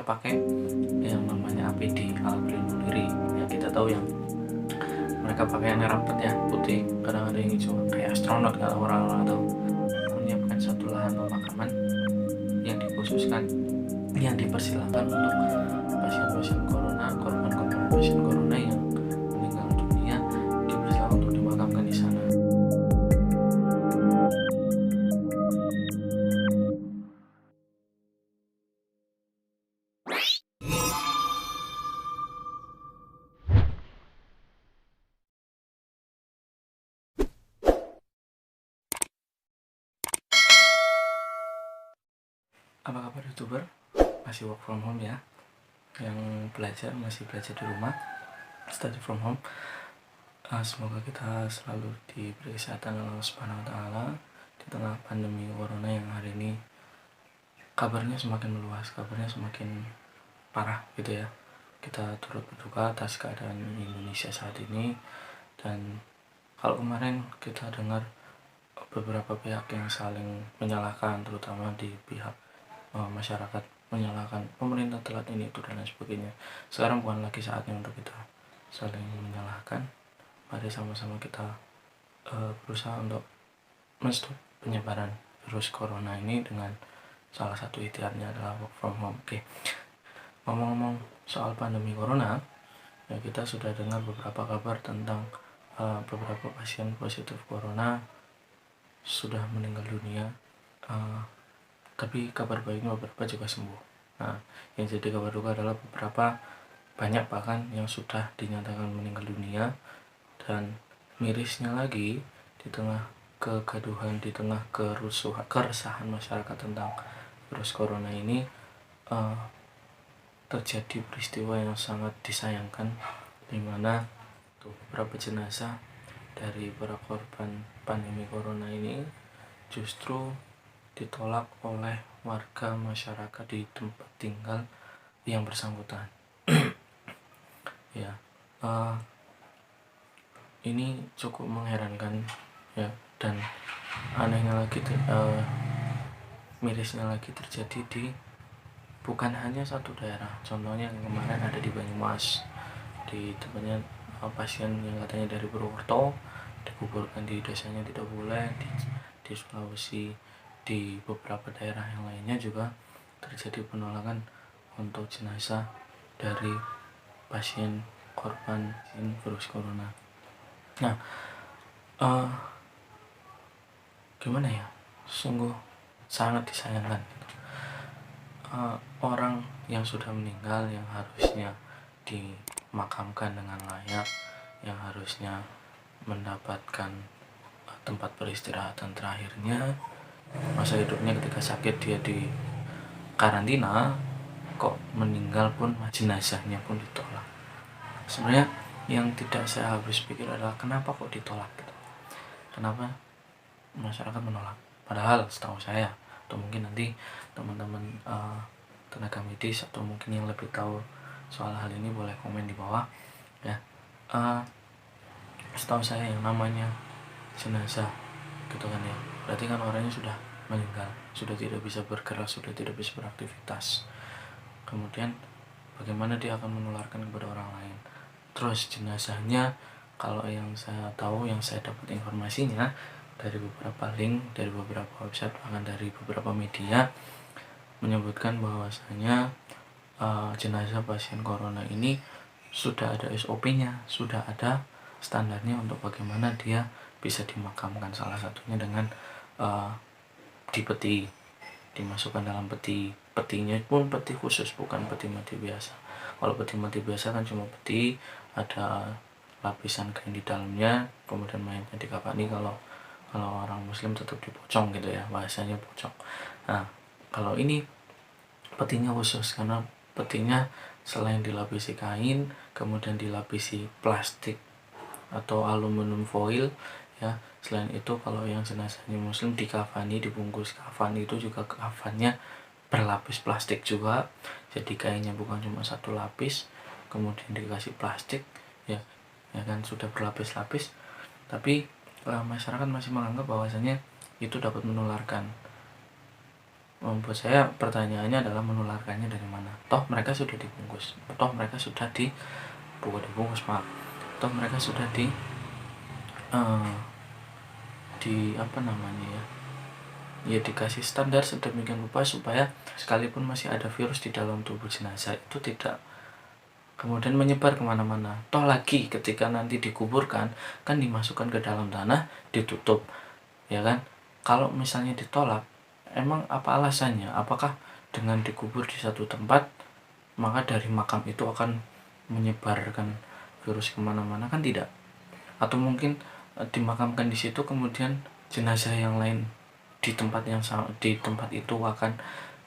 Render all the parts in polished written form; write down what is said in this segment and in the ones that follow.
pakai yang namanya APD, alat pelindung diri. Ya kita tahu yang mereka pakaiannya rapat ya, putih, kadang ada yang hijau, kayak astronot kalau orang-orang tahu. Menyiapkan satu lahan pemakaman yang dikhususkan, yang dipersilakan untuk pasien-pasien corona, korban-korban pasien corona yang meninggal dunia, dipersilakan untuk dimakamkan di sana. Apa kabar YouTuber? Masih work from home ya? Yang masih belajar di rumah, study from home. Semoga kita selalu diberi kesehatan oleh Allah Subhanahu wa Ta'ala di tengah pandemi corona yang hari ini kabarnya semakin meluas, kabarnya semakin parah gitu ya. Kita turut berduka atas keadaan Indonesia saat ini. Dan kalau kemarin kita dengar beberapa pihak yang saling menyalahkan, terutama di pihak masyarakat menyalahkan pemerintah telat ini itu dan lain sebagainya. Sekarang bukan lagi saatnya untuk kita saling menyalahkan. Mari sama-sama kita berusaha untuk menstop penyebaran virus corona ini dengan salah satu ikhtiarnya adalah work from home. Oke. Ngomong-ngomong soal pandemi corona, ya kita sudah dengar beberapa kabar tentang beberapa pasien positif corona sudah meninggal dunia. Tapi kabar baiknya beberapa juga sembuh. Nah, yang jadi kabar duka adalah beberapa banyak bahkan yang sudah dinyatakan meninggal dunia. Dan mirisnya lagi, di tengah kegaduhan, di tengah keresahan masyarakat tentang virus corona ini, terjadi peristiwa yang sangat disayangkan, di mana beberapa jenazah dari para korban pandemi corona ini justru ditolak oleh warga masyarakat di tempat tinggal yang bersangkutan. Ya, ini cukup mengherankan ya, dan anehnya lagi mirisnya lagi terjadi di bukan hanya satu daerah. Contohnya yang kemarin ada di Banyumas, di tempatnya pasien yang katanya dari Purwokerto dikuburkan di desanya tidak boleh. Di Sulawesi, di beberapa daerah yang lainnya juga terjadi penolakan untuk jenazah dari pasien korban virus corona. Nah, gimana ya, sungguh sangat disayangkan. Orang yang sudah meninggal, yang harusnya dimakamkan dengan layak, yang harusnya mendapatkan tempat peristirahatan terakhirnya, masa hidupnya ketika sakit dia di karantina, kok meninggal pun jenazahnya pun ditolak. Sebenarnya yang tidak saya habis pikir adalah kenapa kok ditolak gitu. Kenapa masyarakat menolak? Padahal setahu saya, atau mungkin nanti teman-teman tenaga medis atau mungkin yang lebih tahu soal hal ini boleh komen di bawah ya. Setahu saya yang namanya jenazah gitu kan ya, berarti kan orangnya sudah meninggal, sudah tidak bisa bergerak, sudah tidak bisa beraktivitas. Kemudian bagaimana dia akan menularkan kepada orang lain? Terus jenazahnya, kalau yang saya tahu, yang saya dapat informasinya dari beberapa link, dari beberapa website, bahkan dari beberapa media, menyebutkan bahwasanya jenazah pasien corona ini sudah ada SOP-nya, sudah ada standarnya untuk bagaimana dia bisa dimakamkan. Salah satunya dengan di peti, dimasukkan dalam peti. Petinya pun peti khusus, bukan peti mati biasa. Kalau peti mati biasa kan cuma peti, ada lapisan kain di dalamnya, kemudian mayatnya dikafani. Kalau orang muslim tetap dipocong gitu ya, bahasanya pocong. Nah, kalau ini petinya khusus, karena petinya selain dilapisi kain, kemudian dilapisi plastik atau aluminium foil ya. Selain itu, kalau yang jenazahnya muslim dikafani, dibungkus kafan, itu juga kafannya berlapis plastik juga. Jadi kainnya bukan cuma satu lapis kemudian dikasih plastik ya kan, sudah berlapis-lapis. Tapi masyarakat masih menganggap bahwasanya itu dapat menularkan. Membuat saya pertanyaannya adalah menularkannya dari mana? Toh mereka sudah dibungkus, toh mereka sudah bukan dibungkus, maaf, toh mereka sudah eh, di apa namanya ya, dikasih standar sedemikian rupa supaya sekalipun masih ada virus di dalam tubuh jenazah itu tidak kemudian menyebar kemana-mana. Toh lagi ketika nanti dikuburkan kan dimasukkan ke dalam tanah, ditutup, ya kan? Kalau misalnya ditolak, emang apa alasannya? Apakah dengan dikubur di satu tempat maka dari makam itu akan menyebarkan virus kemana-mana? Kan tidak. Atau mungkin dimakamkan di situ kemudian jenazah yang lain di tempat yang sama, di tempat itu akan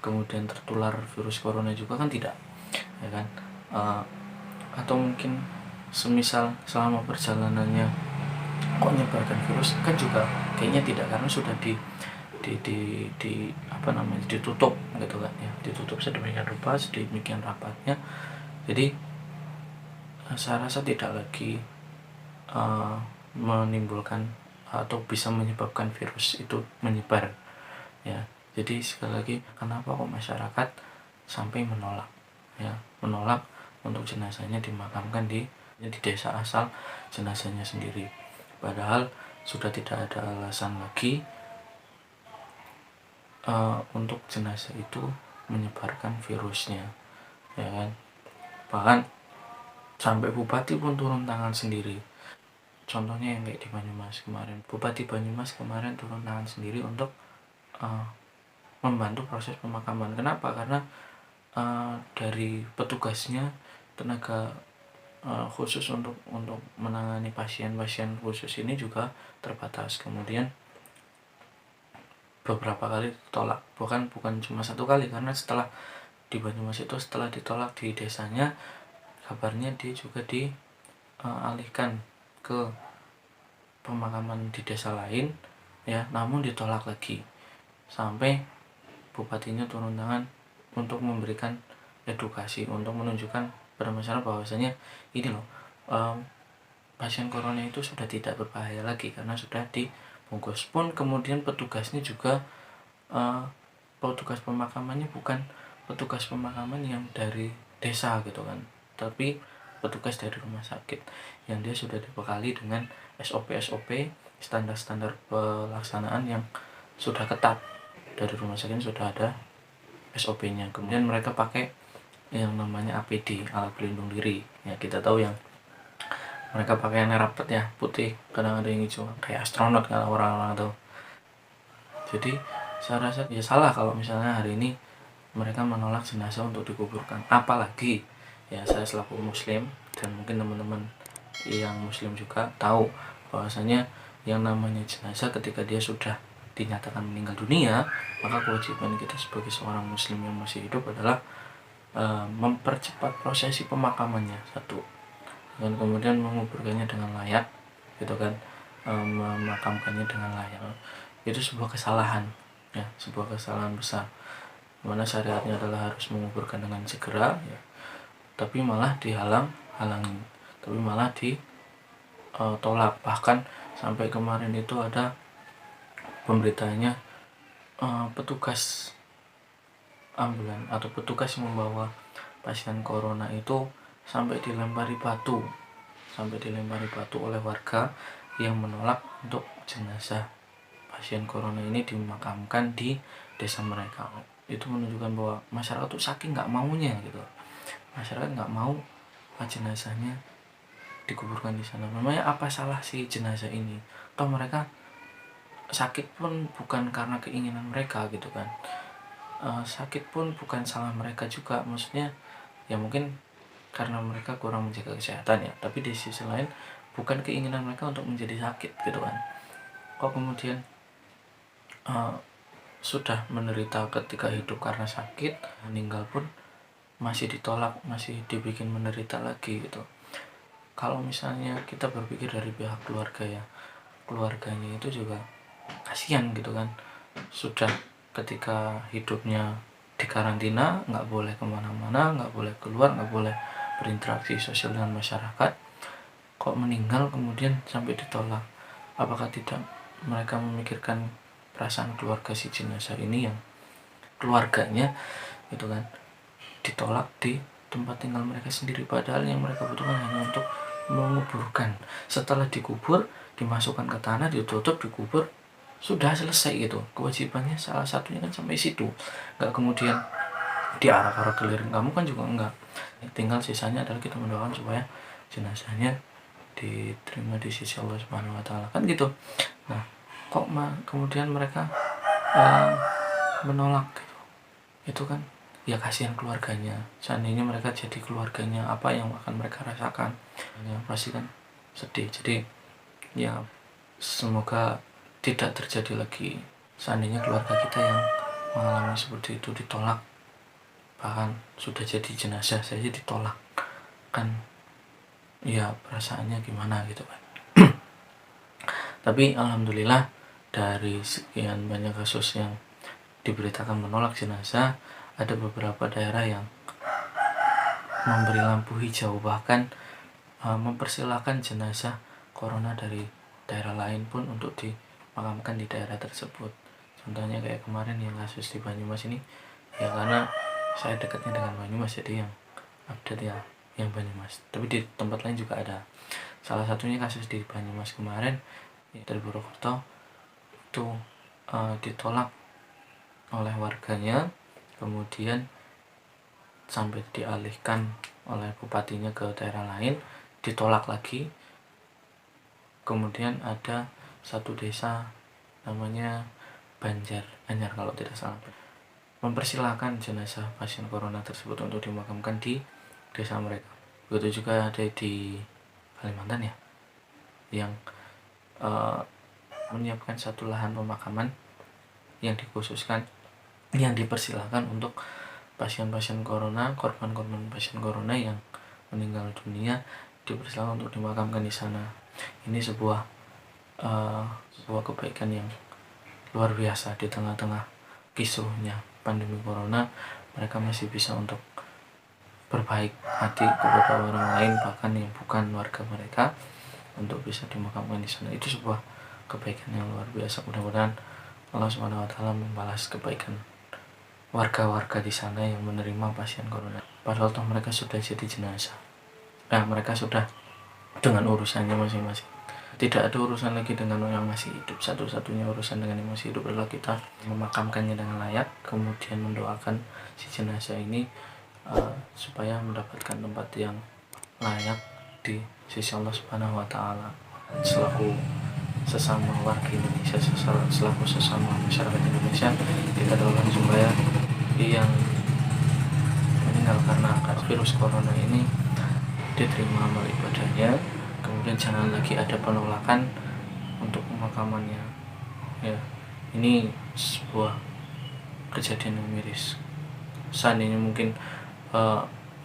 kemudian tertular virus corona juga? Kan tidak, ya kan? Atau mungkin semisal selama perjalanannya kok nyebarkan virus, kan juga kayaknya tidak, karena sudah di apa namanya, ditutup gitu kan ya, ditutup sedemikian rupa, sedemikian rapatnya. Jadi saya rasa tidak lagi menimbulkan atau bisa menyebabkan virus itu menyebar ya. Jadi sekali lagi, kenapa kok masyarakat sampai menolak ya, menolak untuk jenazahnya dimakamkan di desa asal jenazahnya sendiri, padahal sudah tidak ada alasan lagi untuk jenazah itu menyebarkan virusnya, ya kan? Bahkan sampai bupati pun turun tangan sendiri. Contohnya yang kayak di Banyumas kemarin, Bupati Banyumas kemarin turun tangan sendiri untuk membantu proses pemakaman. Kenapa? Karena dari petugasnya, tenaga khusus untuk menangani pasien-pasien khusus ini juga terbatas. Kemudian beberapa kali ditolak, bukan cuma satu kali, karena setelah di Banyumas itu, setelah ditolak di desanya, kabarnya dia juga dialihkan ke pemakaman di desa lain ya, namun ditolak lagi sampai bupatinya turun tangan untuk memberikan edukasi, untuk menunjukkan pada masyarakat bahwasanya ini loh, pasien corona itu sudah tidak berbahaya lagi karena sudah dibungkus. Pun kemudian petugasnya juga petugas pemakamannya bukan petugas pemakaman yang dari desa gitu kan, tapi petugas dari rumah sakit yang dia sudah dibekali dengan SOP standar-standar pelaksanaan yang sudah ketat. Dari rumah sakit sudah ada SOP-nya. Kemudian mereka pakai yang namanya APD, alat pelindung diri ya. Kita tahu yang mereka pakai yang rapet ya, putih, kadang ada yang hijau, kayak astronot kalau orang-orang tahu. Jadi saya rasa ya salah kalau misalnya hari ini mereka menolak jenazah untuk dikuburkan. Apalagi ya, saya selaku muslim dan mungkin teman-teman yang muslim juga tahu bahwasanya yang namanya jenazah ketika dia sudah dinyatakan meninggal dunia, maka kewajiban kita sebagai seorang muslim yang masih hidup adalah mempercepat prosesi pemakamannya, satu, dan kemudian menguburkannya dengan layak gitu kan, memakamkannya dengan layak. Itu sebuah kesalahan ya, sebuah kesalahan besar, mana syariatnya adalah harus menguburkan dengan segera ya, tapi malah dihalang-halangi, tapi malah ditolak. Bahkan sampai kemarin itu ada pemberitaannya, petugas ambulan atau petugas yang membawa pasien corona itu sampai dilempari batu oleh warga yang menolak untuk jenazah pasien corona ini dimakamkan di desa mereka. Itu menunjukkan bahwa masyarakat tuh saking nggak maunya gitu, masyarakat nggak mau jenazahnya dikuburkan di sana. Memangnya apa salah si jenazah ini? Toh mereka sakit pun bukan karena keinginan mereka gitu kan, sakit pun bukan salah mereka juga, maksudnya ya mungkin karena mereka kurang menjaga kesehatan ya, tapi di sisi lain bukan keinginan mereka untuk menjadi sakit gitu kan. Kok kemudian sudah menderita ketika hidup karena sakit, meninggal pun masih ditolak, masih dibikin menderita lagi gitu. Kalau misalnya kita berpikir dari pihak keluarga ya, keluarganya itu juga kasihan gitu kan, sudah ketika hidupnya di karantina, nggak boleh kemana-mana, nggak boleh keluar, nggak boleh berinteraksi sosial dengan masyarakat, kok meninggal kemudian sampai ditolak. Apakah tidak mereka memikirkan perasaan keluarga si jenazah ini yang keluarganya gitu kan, ditolak di tempat tinggal mereka sendiri, padahal yang mereka butuhkan hanya untuk menguburkan. Setelah dikubur, dimasukkan ke tanah, ditutup, dikubur, sudah selesai gitu kewajibannya. Salah satunya kan sampai situ, nggak kemudian diarak-arak keliling kamu kan juga enggak. Tinggal sisanya adalah kita mendoakan supaya jenazahnya diterima di sisi Allah Subhanahu wa taala kan gitu. Nah, kok kemudian mereka menolak gitu. Itu kan ya kasihan keluarganya. Seandainya mereka jadi keluarganya, apa yang akan mereka rasakan? Ya pasti kan sedih. Jadi ya semoga tidak terjadi lagi seandainya keluarga kita yang mengalami seperti itu, ditolak, bahkan sudah jadi jenazah saja ditolak, kan ya perasaannya gimana gitu kan. Tapi alhamdulillah dari sekian banyak kasus yang diberitakan menolak jenazah, ada beberapa daerah yang memberi lampu hijau, bahkan mempersilahkan jenazah corona dari daerah lain pun untuk dimakamkan di daerah tersebut. Contohnya kayak kemarin yang kasus di Banyumas ini, ya karena saya dekatnya dengan Banyumas jadi yang update ya yang Banyumas, tapi di tempat lain juga ada. Salah satunya kasus di Banyumas kemarin ya, dari Purwokerto itu ditolak oleh warganya, kemudian sampai dialihkan oleh bupatinya ke daerah lain, ditolak lagi. Kemudian ada satu desa namanya Anyar kalau tidak salah, mempersilahkan jenazah pasien corona tersebut untuk dimakamkan di desa mereka. Begitu juga ada di Kalimantan ya, yang menyiapkan satu lahan pemakaman yang dikhususkan, yang dipersilahkan untuk pasien-pasien corona, korban-korban pasien corona yang meninggal dunia, dipersilahkan untuk dimakamkan di sana. Ini sebuah kebaikan yang luar biasa. Di tengah-tengah kisruhnya pandemi corona, mereka masih bisa untuk berbaik hati kepada orang lain, bahkan yang bukan warga mereka, untuk bisa dimakamkan di sana. Itu sebuah kebaikan yang luar biasa. Mudah-mudahan Allah Subhanahu wa taala membalas kebaikan warga-warga di sana yang menerima pasien corona. Padahal toh mereka sudah jadi jenazah. Mereka sudah dengan urusannya masing-masing. Tidak ada urusan lagi dengan yang masih hidup. Satu-satunya urusan dengan yang masih hidup adalah kita memakamkannya dengan layak, kemudian mendoakan si jenazah ini supaya mendapatkan tempat yang layak di sisi Allah Subhanahu wa taala. Selaku sesama warga Indonesia, selaku sesama masyarakat Indonesia, kita doakan supaya yang meninggal karena virus corona ini diterima amal ibadahnya, kemudian jangan lagi ada penolakan untuk pemakamannya. Ya, ini sebuah kejadian yang miris. Seandainya mungkin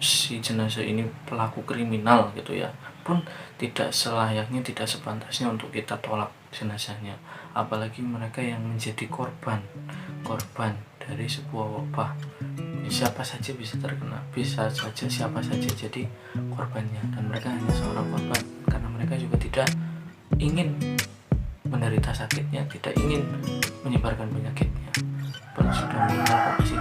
si jenazah ini pelaku kriminal gitu ya, pun tidak selayaknya, tidak sepantasnya untuk kita tolak jenazahnya. Apalagi mereka yang menjadi korban dari sebuah wabah. Siapa saja bisa terkena, bisa saja siapa saja jadi korbannya, dan mereka hanya seorang korban karena mereka juga tidak ingin menderita sakitnya, tidak ingin menyebarkan penyakitnya. Pun sudah meninggal kok masih